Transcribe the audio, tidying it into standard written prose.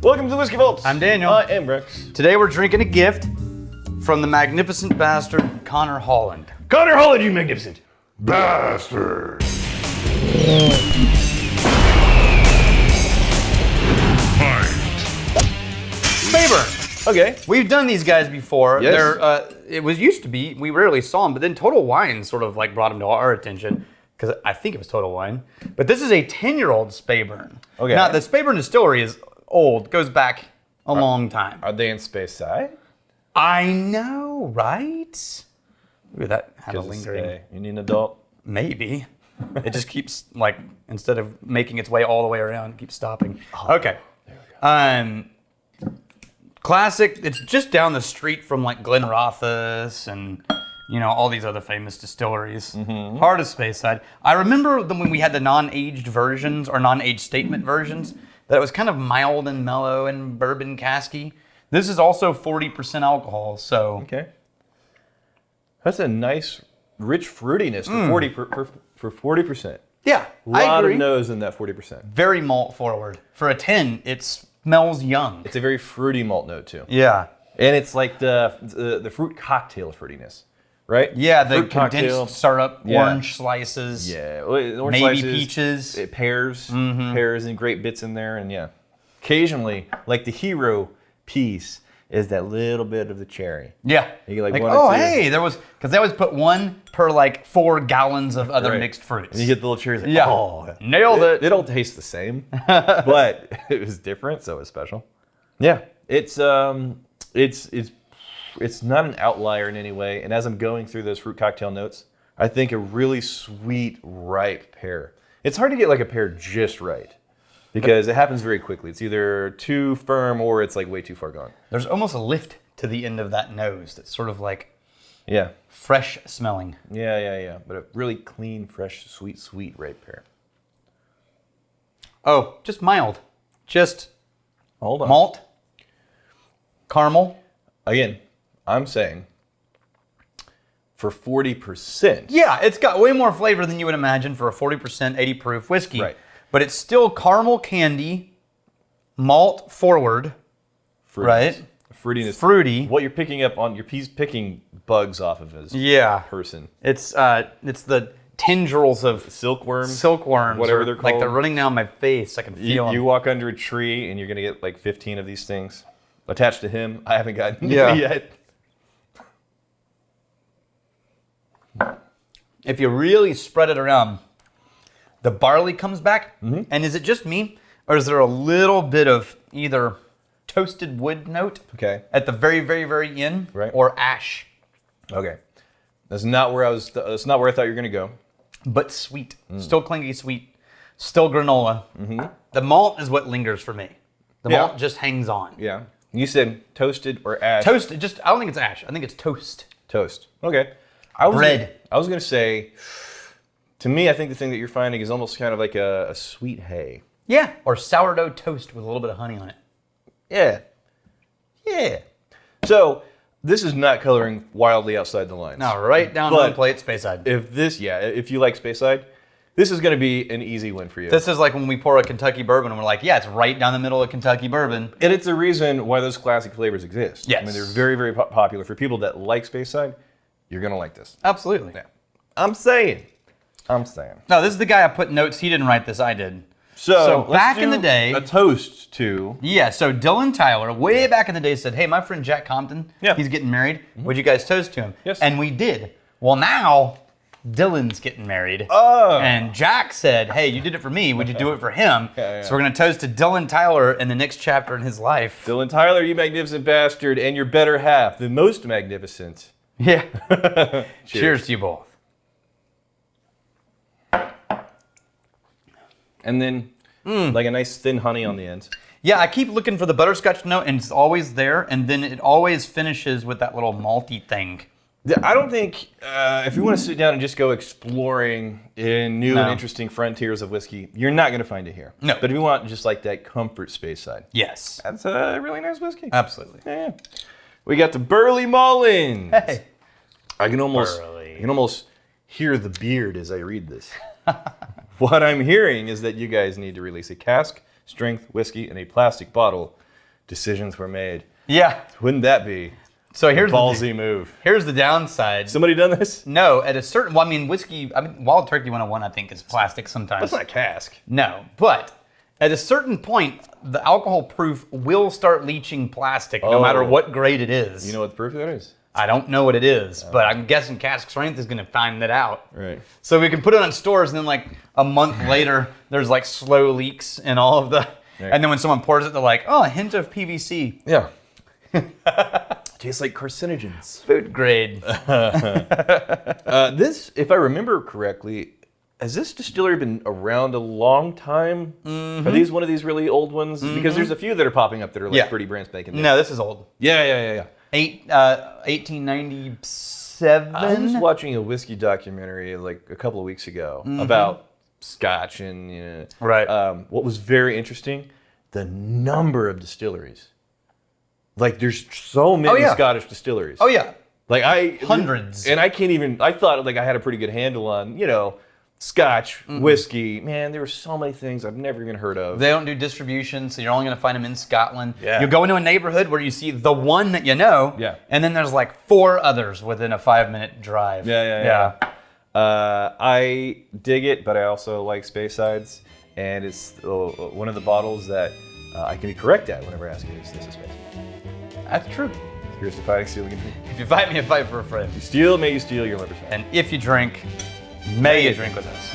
Welcome to Whiskey Vaults. I'm Daniel. I am Rex. Today we're drinking a gift from the magnificent bastard Connor Holland. Connor Holland, you magnificent bastard. Speyburn. Okay. We've done these guys before. Yes. It was used to be, we rarely saw them, but then Total Wine sort of like brought them to our attention because I think it was Total Wine. But this is a 10-year-old Speyburn. Okay. Now, the Speyburn Distillery is old, goes back a long time. Are they in Speyside? I know, right? Ooh, that had a lingering. You need an adult. Maybe. It just keeps, like, instead of making its way all the way around, it keeps stopping. Okay. There we go. Classic. It's just down the street from, like, Glenrothes and, you know, all these other famous distilleries. Mm-hmm. Heart of Speyside. I remember when we had the non-aged versions, or non-aged statement versions, that it was kind of mild and mellow and bourbon casky. This is also 40% alcohol, so... Okay. That's a nice, rich fruitiness for 40%. Yeah, A lot agree. of nose in that 40%. Very malt forward. For a 10, it smells young. It's a very fruity malt note too. Yeah. And it's like the fruit cocktail fruitiness, right? Yeah, the Fruit condensed cocktail. syrup, Yeah. orange slices, Yeah, orange maybe slices, peaches. pears and great bits in there, and yeah. Occasionally, like the hero piece is that little bit of the cherry. Yeah. You get like like, one or oh, two. hey, there was, because they always put one per like 4 gallons of other Right. mixed fruits. And you get the little cherries. Like, Yeah. oh, Nailed it. They don't taste the same, but it was different, so it was special. Yeah, it's not an outlier in any way. And as I'm going through those fruit cocktail notes, I think a really sweet, ripe pear. It's hard to get like a pear just right because it happens very quickly. It's either too firm or it's like way too far gone. There's almost a lift to the end of that nose that's sort of like Yeah, fresh smelling. yeah. But a really clean, fresh, sweet ripe pear. Oh, just mild. Just Hold on. malt, caramel. Again, I'm saying for 40%. Yeah, it's got way more flavor than you would imagine for a 40% 80 proof whiskey. Right. But it's still caramel candy, malt forward, Fruitiness. right? Fruitiness. Fruity. What you're picking up on, you're picking bugs off of as Yeah. person. It's the tendrils of Silkworms. silkworms. Whatever or, they're Like they're called. running down my face. I can feel them. You walk under a tree and you're gonna get like 15 of these things attached to him. I haven't gotten Yeah. any yet. If you really spread it around, the barley comes back. Mm-hmm. And is it just me? Or is there a little bit of either toasted wood note Okay. at the very, very, very end, Right. or ash, Okay. That's not where that's not where I thought you were gonna go. but sweet. Still clingy sweet. Still granola. The malt is what lingers for me. The Yeah. malt just hangs on. Yeah. You said toasted or ash. Toast, I don't think it's ash. I think it's toast. Toast. Okay. Bread. I was gonna say, to me, I think the thing that you're finding is almost kind of like a sweet hay. Yeah. Or sourdough toast with a little bit of honey on it. Yeah. Yeah. So this is not coloring wildly outside the lines. Now, right down But on plate, Speyside. If you like Speyside, this is going to be an easy win for you. This is like when we pour a Kentucky bourbon and we're like, yeah, it's right down the middle of Kentucky bourbon. And it's the reason why those classic flavors exist. Yes. I mean, they're very, very popular. For people that like Speyside, you're going to like this. Absolutely. Yeah. I'm saying. No, this is the guy I put notes. He didn't write this. I did. So let's back in do the day, a toast to. yeah. So Dylan Tyler, way back in the day, said, "Hey, my friend Jack Compton, Yeah. he's getting married. Would you guys toast to him?" Yes. And we did. Well, now Dylan's getting married. Oh. And Jack said, "Hey, you did it for me. Would you do it for him?" Yeah. So we're gonna toast to Dylan Tyler in the next chapter in his life. Dylan Tyler, you magnificent bastard, and your better half, the most magnificent. Yeah. Cheers to you both. And then, like a nice thin honey on the end. Yeah, I keep looking for the butterscotch note, and it's always there, and then it always finishes with that little malty thing. I don't think if you want to sit down and just go exploring in new and No. interesting frontiers of whiskey, you're not going to find it here. No. But if you want just like that comfort Speyside, Yes. that's a really nice whiskey. Absolutely. Yeah. We got the Burley Mullins. Hey. I can almost hear the beard as I read this. What I'm hearing is that you guys need to release a cask strength whiskey in a plastic bottle decisions were made. Yeah. Wouldn't that be So a here's ballsy move? Here's the downside. Somebody done this? No, at a certain, well, I mean, whiskey, Wild Turkey 101, I think, is plastic sometimes. That's not a cask. No, but at a certain point, the alcohol proof will start leaching plastic no matter what grade it is. You know what the proof of that is? I don't know what it is, but I'm guessing Cask Strength is going to find that out. Right. So we can put it on stores, and then like a month later, there's like slow leaks in all of the, Right. and then when someone pours it, they're like, oh, a hint of PVC. Yeah. Tastes like carcinogens. Food grade. This, if I remember correctly, has this distillery been around a long time? Are these one of these really old ones? Because there's a few that are popping up that are like pretty brand spanking new. No, this is old. Yeah. 1897. I was watching a whiskey documentary like a couple of weeks ago about Scotch and Right. what was very interesting, the number of distilleries. Like there's so many Scottish distilleries. Oh yeah. Like Hundreds. And I can't even, I thought like I had a pretty good handle on, Scotch, whiskey. Man, there were so many things I've never even heard of. They don't do distribution, so you're only going to find them in Scotland. Yeah. You go into a neighborhood where you see the one that you know, and then there's like 4 others within a 5-minute drive. Yeah. I dig it, but I also like Speysides, and it's one of the bottles that I can be correct at whenever I ask you, is this a Speyside? That's true. Here's to fighting, stealing, and drinking. If you fight me, I fight for a friend. You steal, may you steal your liver's heart. And if you drink, may you drink with us.